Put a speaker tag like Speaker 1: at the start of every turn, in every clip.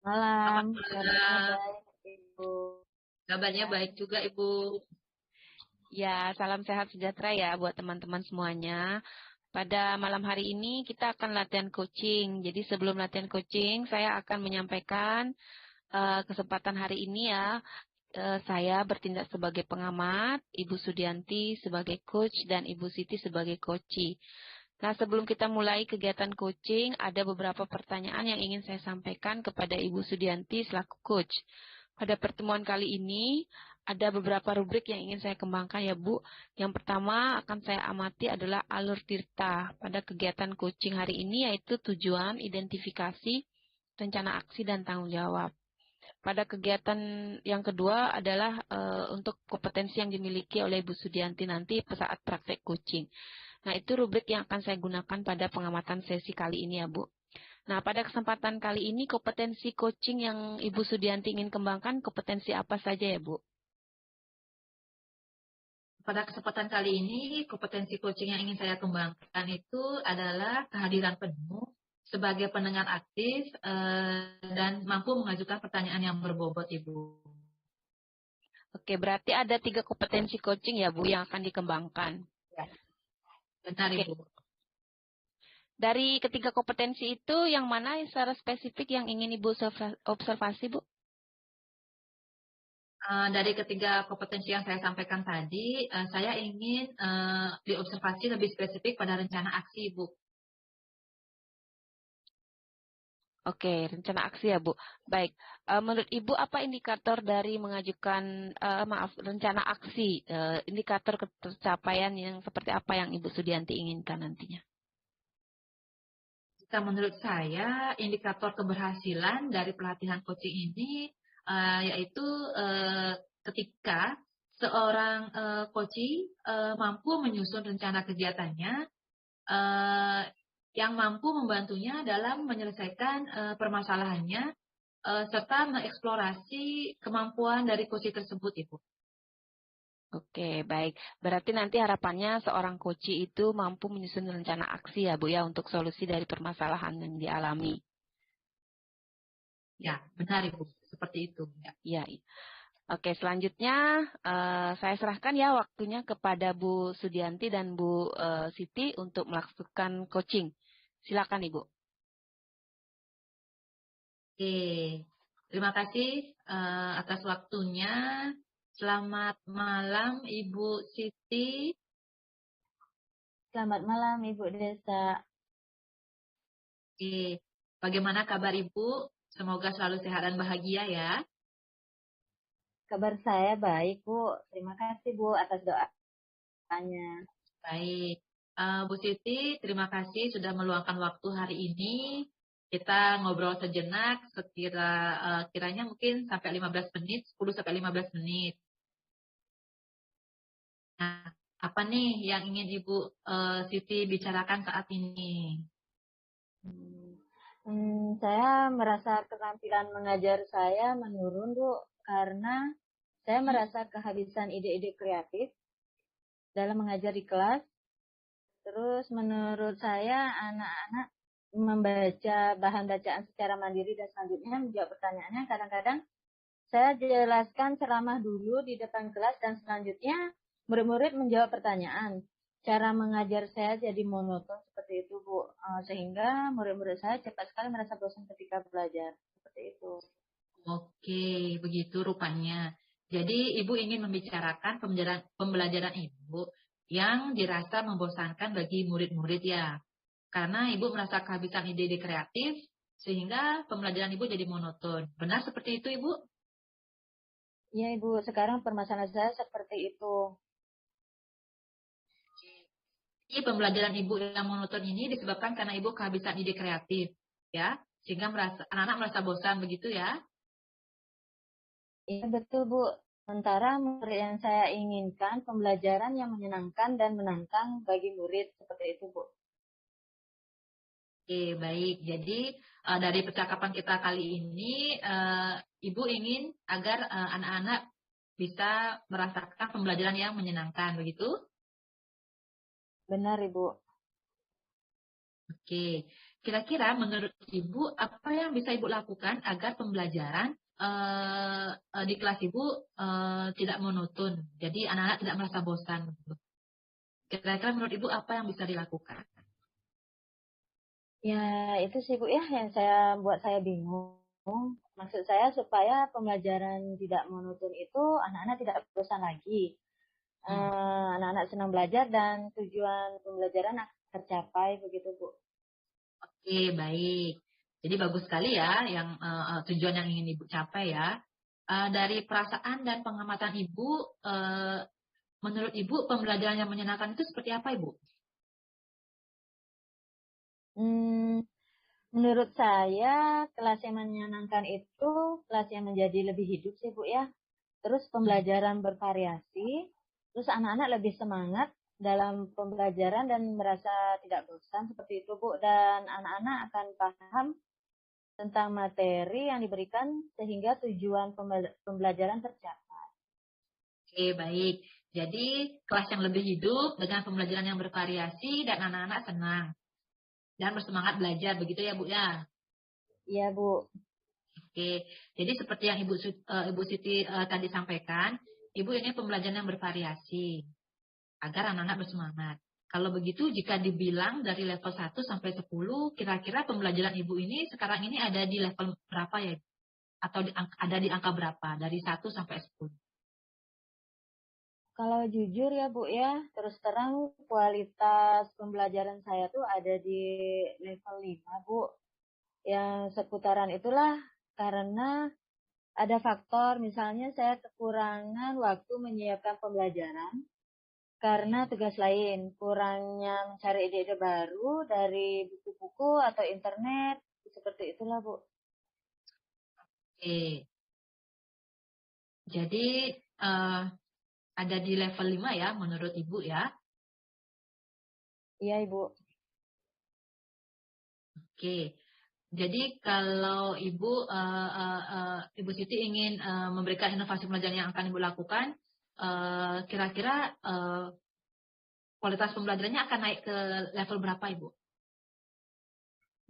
Speaker 1: Malam,
Speaker 2: Selamat
Speaker 1: kabarnya
Speaker 2: malam.
Speaker 1: baik, Ibu.
Speaker 2: Kabarnya
Speaker 1: Ya,
Speaker 2: baik juga, Ibu.
Speaker 3: Ya, salam sehat sejahtera ya buat teman-teman semuanya. Pada malam hari ini kita akan latihan coaching. Jadi sebelum latihan coaching, saya akan menyampaikan kesempatan hari ini ya. Saya bertindak sebagai pengamat, Ibu Sudianti sebagai coach, dan Ibu Siti sebagai coachee. Nah, sebelum kita mulai kegiatan coaching, ada beberapa pertanyaan yang ingin saya sampaikan kepada Ibu Sudianti selaku coach. Pada pertemuan kali ini, ada beberapa rubrik yang ingin saya kembangkan ya Bu. Yang pertama akan saya amati adalah alur tirta pada kegiatan coaching hari ini, yaitu tujuan, identifikasi, rencana aksi, dan tanggung jawab. Pada kegiatan yang kedua adalah untuk kompetensi yang dimiliki oleh Ibu Sudianti nanti saat praktek coaching. Nah, itu rubrik yang akan saya gunakan pada pengamatan sesi kali ini ya Bu. Nah, pada kesempatan kali ini kompetensi coaching yang Ibu Sudianti ingin kembangkan, kompetensi apa saja ya Bu?
Speaker 2: Pada kesempatan kali ini, kompetensi coaching yang ingin saya kembangkan itu adalah kehadiran penuh sebagai pendengar aktif dan mampu mengajukan pertanyaan yang berbobot, Ibu.
Speaker 3: Oke, berarti ada 3 kompetensi coaching ya Bu yang akan dikembangkan.
Speaker 2: Ya, benar,
Speaker 3: Oke,
Speaker 2: Ibu.
Speaker 3: dari ketiga kompetensi itu yang mana secara spesifik yang ingin Ibu observasi Bu?
Speaker 2: Dari ketiga kompetensi yang saya sampaikan tadi, saya ingin diobservasi lebih spesifik pada rencana aksi, Ibu.
Speaker 3: Oke, rencana aksi ya Bu. Baik, menurut Ibu apa indikator dari mengajukan, rencana aksi, indikator tercapaian yang seperti apa yang Ibu Sudianti inginkan nantinya?
Speaker 2: Jika menurut saya, indikator keberhasilan dari pelatihan coaching ini yaitu ketika seorang coaching mampu menyusun rencana kegiatannya yang mampu membantunya dalam menyelesaikan permasalahannya serta mengeksplorasi kemampuan dari coaching tersebut, Ibu.
Speaker 3: Oke, baik. Berarti nanti harapannya seorang coachee itu mampu menyusun rencana aksi ya Bu ya untuk solusi dari permasalahan yang dialami.
Speaker 2: Ya, benar, Ibu. Seperti itu. Ya.
Speaker 3: Ya. Oke, selanjutnya saya serahkan ya waktunya kepada Bu Sudianti dan Bu Siti untuk melakukan coaching. Silakan Ibu.
Speaker 2: Oke, terima kasih atas waktunya. Selamat malam, Ibu Siti.
Speaker 1: Selamat malam, Ibu Desa.
Speaker 2: Oke, bagaimana kabar Ibu? Semoga selalu sehat dan bahagia ya.
Speaker 1: Kabar saya baik, Bu. Terima kasih, Bu, atas doanya.
Speaker 2: Baik, Bu Siti, terima kasih sudah meluangkan waktu hari ini. Kita ngobrol sejenak, kiranya mungkin sampai 15 menit, 10 sampai 15 menit. Nah, apa nih yang ingin Ibu Siti bicarakan saat ini?
Speaker 1: Saya merasa keterampilan mengajar saya menurun, Bu, karena saya merasa kehabisan ide-ide kreatif dalam mengajar di kelas. Terus menurut saya anak-anak membaca bahan bacaan secara mandiri dan selanjutnya menjawab pertanyaannya. Kadang-kadang saya jelaskan ceramah dulu di depan kelas dan selanjutnya murid-murid menjawab pertanyaan. Cara mengajar saya jadi monoton seperti itu, Bu. Sehingga murid-murid saya cepat sekali merasa bosan ketika belajar. Seperti itu.
Speaker 2: Oke, begitu rupanya. Jadi Ibu ingin membicarakan pembelajaran Ibu yang dirasa membosankan bagi murid-murid ya. Karena Ibu merasa kehabisan ide-ide kreatif, sehingga pembelajaran Ibu jadi monoton. Benar seperti itu, Ibu?
Speaker 1: Ya, Ibu. Sekarang permasalahan saya seperti itu.
Speaker 2: Jadi pembelajaran Ibu yang monoton ini disebabkan karena Ibu kehabisan ide kreatif, ya. Sehingga anak-anak merasa bosan, begitu ya.
Speaker 1: Iya, betul, Bu. Sementara murid yang saya inginkan pembelajaran yang menyenangkan dan menantang bagi murid. Seperti itu, Bu.
Speaker 2: Oke, baik. Jadi dari percakapan kita kali ini, Ibu ingin agar anak-anak bisa merasakan pembelajaran yang menyenangkan, begitu?
Speaker 1: Benar, Ibu.
Speaker 2: Oke, kira-kira menurut Ibu apa yang bisa Ibu lakukan agar pembelajaran di kelas Ibu tidak monoton, jadi anak-anak tidak merasa bosan. Kira-kira menurut Ibu apa yang bisa dilakukan?
Speaker 1: Ya, itu sih Bu ya yang buat saya bingung. Maksud saya supaya pembelajaran tidak monoton itu anak-anak tidak bosan lagi. Anak-anak senang belajar dan tujuan pembelajaran tercapai begitu Bu.
Speaker 2: Oke, baik. Jadi bagus sekali ya yang tujuan yang ingin Ibu capai ya. Dari perasaan dan pengamatan Ibu, menurut Ibu pembelajaran yang menyenangkan itu seperti apa Ibu?
Speaker 1: Hmm, Menurut saya kelas yang menyenangkan itu kelas yang menjadi lebih hidup sih Bu ya. Terus pembelajaran bervariasi, terus anak-anak lebih semangat dalam pembelajaran dan merasa tidak bosan seperti itu Bu. Dan anak-anak akan paham tentang materi yang diberikan sehingga tujuan pembelajaran tercapai.
Speaker 2: Oke, baik. Jadi kelas yang lebih hidup dengan pembelajaran yang bervariasi dan anak-anak senang dan bersemangat belajar, begitu ya Bu ya?
Speaker 1: Iya Bu.
Speaker 2: Oke, jadi seperti yang Ibu Siti tadi sampaikan, Ibu ini pembelajaran yang bervariasi agar anak-anak bersemangat. Kalau begitu, jika dibilang dari level 1 sampai 10, kira-kira pembelajaran Ibu ini sekarang ini ada di level berapa ya? Atau ada di angka berapa? Dari 1 sampai 10?
Speaker 1: Kalau jujur ya Bu ya, terus terang kualitas pembelajaran saya tuh ada di level 5 Bu. Yang seputaran itulah karena ada faktor misalnya saya kekurangan waktu menyiapkan pembelajaran karena tugas lain, kurangnya mencari ide-ide baru dari buku-buku atau internet, seperti itulah Bu.
Speaker 2: Oke, jadi ada di level 5 ya menurut Ibu ya.
Speaker 1: Iya Ibu.
Speaker 2: Oke. Jadi kalau Ibu Siti ingin memberikan inovasi pembelajaran yang akan Ibu lakukan, kira-kira kualitas pembelajarannya akan naik ke level berapa Ibu?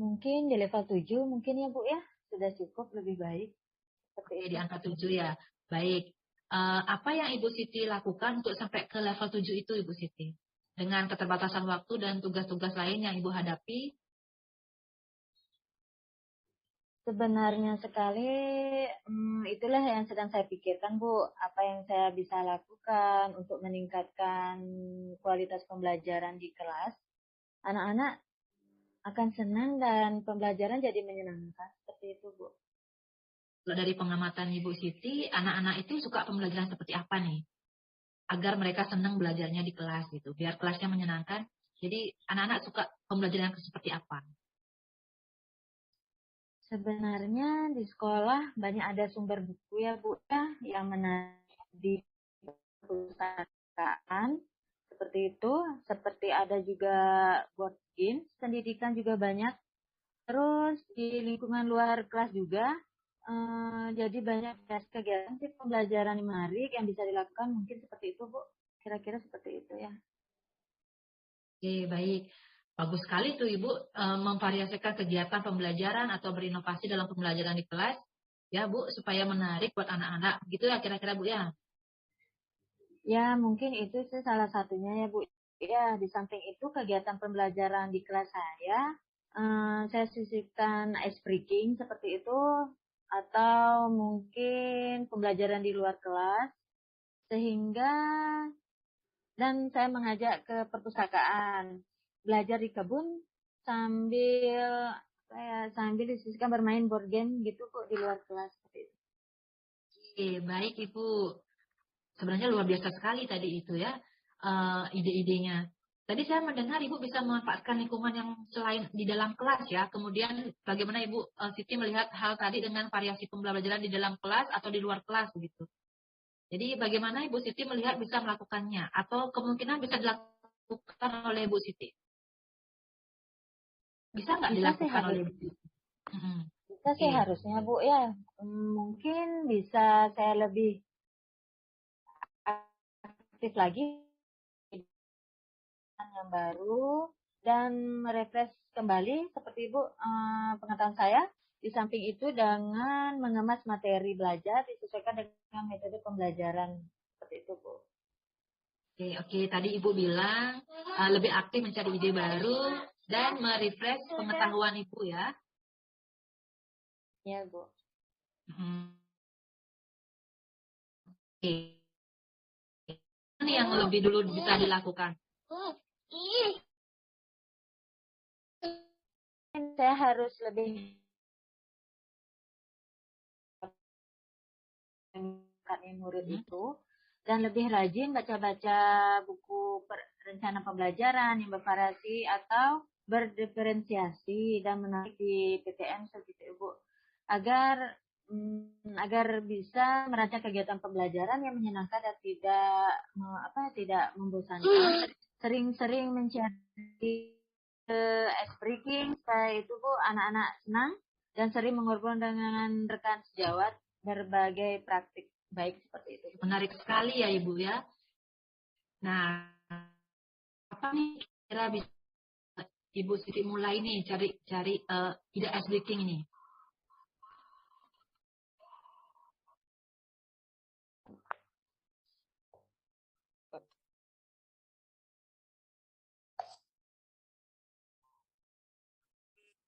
Speaker 1: Mungkin di level 7 mungkin ya Bu ya, sudah cukup lebih baik seperti
Speaker 2: Oke,
Speaker 1: itu.
Speaker 2: di angka 7 ya. Baik. Apa yang Ibu Siti lakukan untuk sampai ke level 7 itu Ibu Siti? Dengan keterbatasan waktu dan tugas-tugas lain yang Ibu hadapi.
Speaker 1: Sebenarnya sekali, itulah yang sedang saya pikirkan, Bu. Apa yang saya bisa lakukan untuk meningkatkan kualitas pembelajaran di kelas. Anak-anak akan senang dan pembelajaran jadi menyenangkan. Seperti itu, Bu.
Speaker 2: Kalau dari pengamatan Ibu Siti, anak-anak itu suka pembelajaran seperti apa nih? Agar mereka senang belajarnya di kelas gitu, biar kelasnya menyenangkan. Jadi anak-anak suka pembelajaran seperti apa?
Speaker 1: Sebenarnya di sekolah banyak ada sumber buku ya, Bu, ya, yang menarik di perpustakaan. Seperti itu, seperti ada juga board games, pendidikan juga banyak. Terus di lingkungan luar kelas juga, jadi banyak kegiatan sih pembelajaran yang menarik yang bisa dilakukan mungkin seperti itu Bu. Kira-kira seperti itu ya.
Speaker 2: Oke, baik. Bagus sekali tuh Ibu memvariasikan kegiatan pembelajaran atau berinovasi dalam pembelajaran di kelas. Ya Bu, supaya menarik buat anak-anak. Gitu ya kira-kira Bu ya.
Speaker 1: Ya mungkin itu sih salah satunya ya Bu. Ya di samping itu kegiatan pembelajaran di kelas saya sisipkan ice breaking seperti itu atau mungkin pembelajaran di luar kelas sehingga dan saya mengajak ke perpustakaan, belajar di kebun sambil disisihkan bermain board game gitu kok di luar kelas seperti itu.
Speaker 2: Oke, baik Ibu. Sebenarnya luar biasa sekali tadi itu ya, ide-idenya. Tadi saya mendengar Ibu bisa memanfaatkan lingkungan yang selain di dalam kelas ya. Kemudian bagaimana Ibu Siti melihat hal tadi dengan variasi pembelajaran di dalam kelas atau di luar kelas begitu. Jadi bagaimana Ibu Siti melihat bisa melakukannya atau kemungkinan bisa dilakukan oleh Ibu Siti? Bisa nggak
Speaker 1: Bisa sih
Speaker 2: dilakukan oleh
Speaker 1: harus,
Speaker 2: Ibu Siti? Hmm,
Speaker 1: bisa sih
Speaker 2: oke.
Speaker 1: harusnya Bu ya. Mungkin bisa saya lebih aktif lagi yang baru dan merefresh kembali seperti Ibu pengetahuan saya. Di samping itu dengan mengemas materi belajar disesuaikan dengan metode pembelajaran seperti itu Bu.
Speaker 2: Oke. Tadi Ibu bilang lebih aktif mencari ide baru dan merefresh pengetahuan Ibu ya.
Speaker 1: Ya Bu.
Speaker 2: Oke. Ini yang lebih dulu bisa dilakukan.
Speaker 1: Saya harus lebih meningkatkan murid itu dan lebih rajin baca-baca buku rencana pembelajaran yang bervariasi atau berdiferensiasi dan menarik di PTM seperti Ibu agar bisa merancang kegiatan pembelajaran yang menyenangkan dan tidak membosankan. Sering-sering mencari ice breaking supaya itu Bu anak-anak senang dan sering mengobrol dengan rekan sejawat berbagai praktik baik seperti itu.
Speaker 2: Menarik sekali ya Ibu ya. Nah, apa nih kira bisa Ibu Siti mulai nih cari ide ice breaking ini?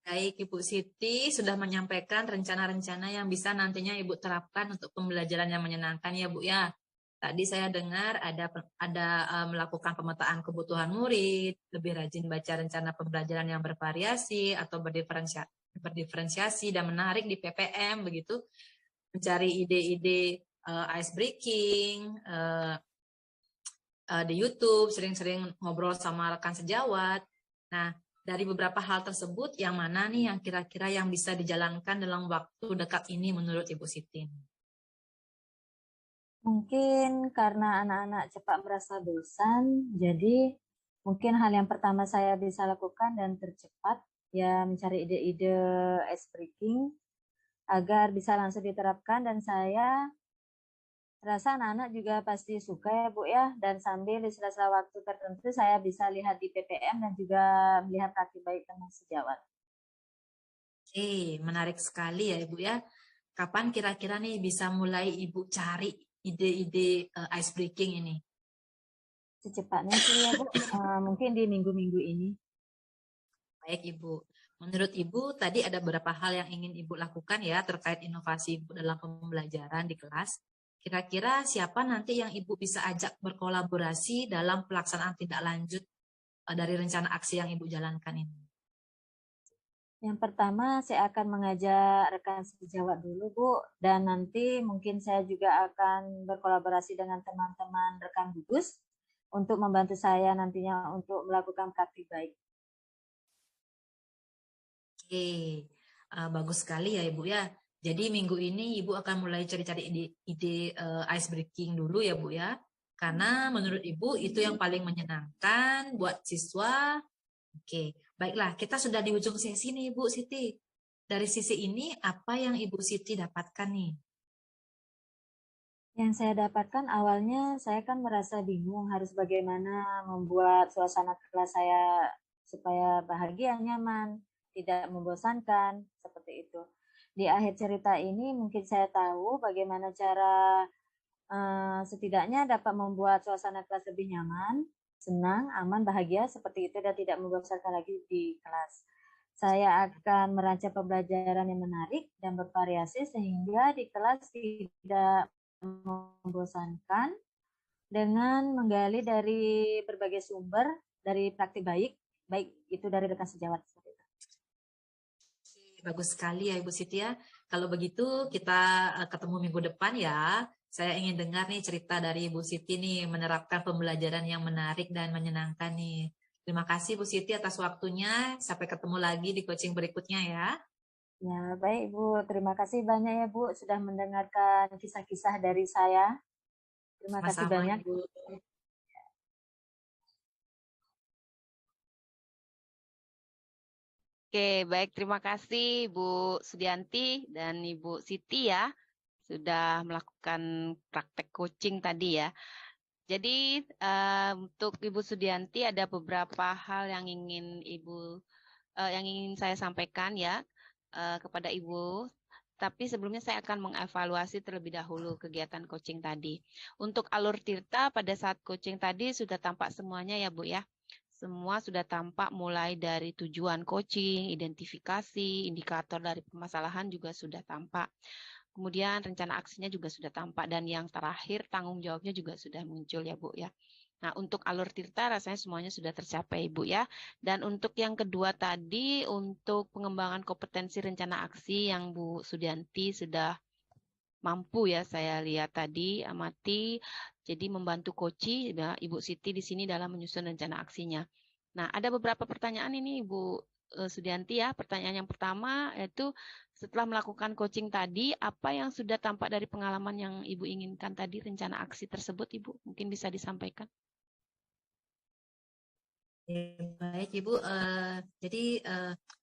Speaker 2: Baik, Ibu Siti sudah menyampaikan rencana-rencana yang bisa nantinya Ibu terapkan untuk pembelajaran yang menyenangkan ya Bu ya. Tadi saya dengar ada melakukan pemetaan kebutuhan murid, lebih rajin baca rencana pembelajaran yang bervariasi atau berdiferensiasi dan menarik di PPM begitu, mencari ide-ide ice breaking di YouTube, sering-sering ngobrol sama rekan sejawat. Nah, dari beberapa hal tersebut, yang mana nih yang kira-kira yang bisa dijalankan dalam waktu dekat ini menurut Ibu Siti?
Speaker 1: Mungkin karena anak-anak cepat merasa bosan, jadi mungkin hal yang pertama saya bisa lakukan dan tercepat ya mencari ide-ide ice breaking agar bisa langsung diterapkan dan saya rasa anak-anak juga pasti suka ya Bu ya, dan sambil di sela-sela waktu tertentu saya bisa lihat di PPM dan juga melihat praktik baik teman sejawat.
Speaker 2: Oke, menarik sekali ya Ibu ya. Kapan kira-kira nih bisa mulai Ibu cari ide-ide ice breaking ini?
Speaker 1: Secepatnya sih ya Bu, mungkin di minggu-minggu ini.
Speaker 2: Baik Ibu, menurut Ibu tadi ada beberapa hal yang ingin Ibu lakukan ya terkait inovasi Ibu dalam pembelajaran di kelas. Kira-kira siapa nanti yang Ibu bisa ajak berkolaborasi dalam pelaksanaan tindak lanjut dari rencana aksi yang Ibu jalankan ini?
Speaker 1: Yang pertama saya akan mengajak rekan sejawat dulu Bu, dan nanti mungkin saya juga akan berkolaborasi dengan teman-teman rekan gugus untuk membantu saya nantinya untuk melakukan praktik baik.
Speaker 2: Oke, bagus sekali ya Ibu ya. Jadi minggu ini Ibu akan mulai cari-cari ide ice breaking dulu ya Bu ya. Karena menurut Ibu itu yang paling menyenangkan buat siswa. Oke, baiklah kita sudah di ujung sesi nih Bu Siti. Dari sisi ini apa yang Ibu Siti dapatkan nih?
Speaker 1: Yang saya dapatkan awalnya saya kan merasa bingung harus bagaimana membuat suasana kelas saya supaya bahagia, nyaman, tidak membosankan, seperti itu. Di akhir cerita ini mungkin saya tahu bagaimana cara setidaknya dapat membuat suasana kelas lebih nyaman, senang, aman, bahagia seperti itu dan tidak membosankan lagi di kelas. Saya akan merancang pembelajaran yang menarik dan bervariasi sehingga di kelas tidak membosankan dengan menggali dari berbagai sumber dari praktik baik itu dari rekan sejawat.
Speaker 2: Bagus sekali ya Ibu Siti ya. Kalau begitu kita ketemu minggu depan ya. Saya ingin dengar nih cerita dari Ibu Siti nih menerapkan pembelajaran yang menarik dan menyenangkan nih. Terima kasih Bu Siti atas waktunya. Sampai ketemu lagi di coaching berikutnya ya.
Speaker 1: Ya, baik Bu. Terima kasih banyak ya Bu sudah mendengarkan kisah-kisah dari saya. Terima kasih
Speaker 2: Sama-sama
Speaker 1: banyak.
Speaker 2: Ibu.
Speaker 3: Oke, baik. Terima kasih Bu Sudianti dan Ibu Siti ya sudah melakukan praktek coaching tadi ya. Jadi untuk Ibu Sudianti ada beberapa hal yang ingin yang ingin saya sampaikan ya kepada Ibu. Tapi sebelumnya saya akan mengevaluasi terlebih dahulu kegiatan coaching tadi. Untuk alur Tirta pada saat coaching tadi sudah tampak semuanya ya Bu ya. Semua sudah tampak mulai dari tujuan coaching, identifikasi, indikator dari permasalahan juga sudah tampak. Kemudian rencana aksinya juga sudah tampak dan yang terakhir tanggung jawabnya juga sudah muncul ya Bu ya. Nah, untuk alur Tirta rasanya semuanya sudah tercapai Ibu ya. Dan untuk yang kedua tadi, untuk pengembangan kompetensi rencana aksi yang Bu Sudianti sudah mampu ya saya lihat tadi, amati, jadi membantu Koci, ya, Ibu Siti di sini dalam menyusun rencana aksinya. Nah, ada beberapa pertanyaan ini Ibu Sudianti ya. Pertanyaan yang pertama yaitu setelah melakukan coaching tadi, apa yang sudah tampak dari pengalaman yang Ibu inginkan tadi, rencana aksi tersebut Ibu? Mungkin bisa disampaikan.
Speaker 2: Baik Ibu, jadi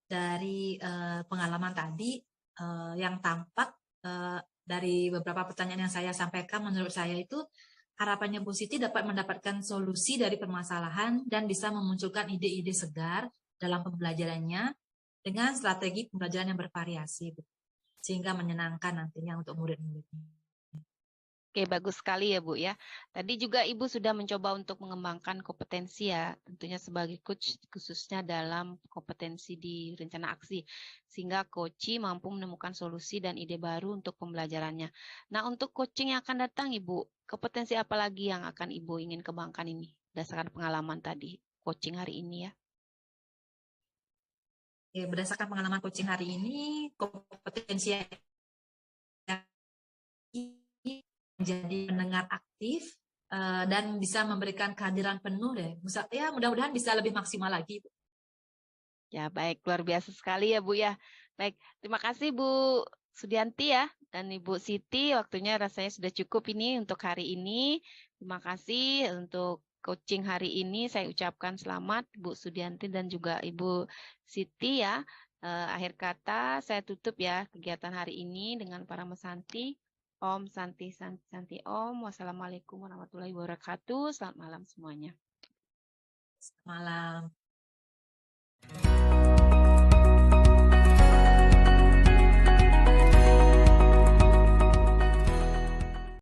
Speaker 2: dari pengalaman tadi yang tampak dari beberapa pertanyaan yang saya sampaikan, menurut saya itu harapannya Bu Siti dapat mendapatkan solusi dari permasalahan dan bisa memunculkan ide-ide segar dalam pembelajarannya dengan strategi pembelajaran yang bervariasi, sehingga menyenangkan nantinya untuk murid-muridnya.
Speaker 3: Oke, bagus sekali ya Bu ya. Tadi juga Ibu sudah mencoba untuk mengembangkan kompetensi ya, tentunya sebagai coach khususnya dalam kompetensi di rencana aksi, sehingga coach mampu menemukan solusi dan ide baru untuk pembelajarannya. Nah, untuk coaching yang akan datang Ibu, kompetensi apa lagi yang akan Ibu ingin kembangkan ini berdasarkan pengalaman tadi coaching hari ini ya?
Speaker 2: Ya, berdasarkan pengalaman coaching hari ini, kompetensi yang menjadi pendengar aktif dan bisa memberikan kehadiran penuh deh. Ya, mudah-mudahan bisa lebih maksimal lagi.
Speaker 3: Ya, baik. Luar biasa sekali ya, Bu ya. Baik, terima kasih Bu Sudianti ya dan Ibu Siti. Waktunya rasanya sudah cukup ini untuk hari ini. Terima kasih untuk coaching hari ini. Saya ucapkan selamat Bu Sudianti dan juga Ibu Siti ya. Akhir kata saya tutup ya kegiatan hari ini dengan para mesanti. Om Santi Santi Santi Om. Wassalamualaikum warahmatullahi wabarakatuh. Selamat malam semuanya.
Speaker 2: Selamat malam.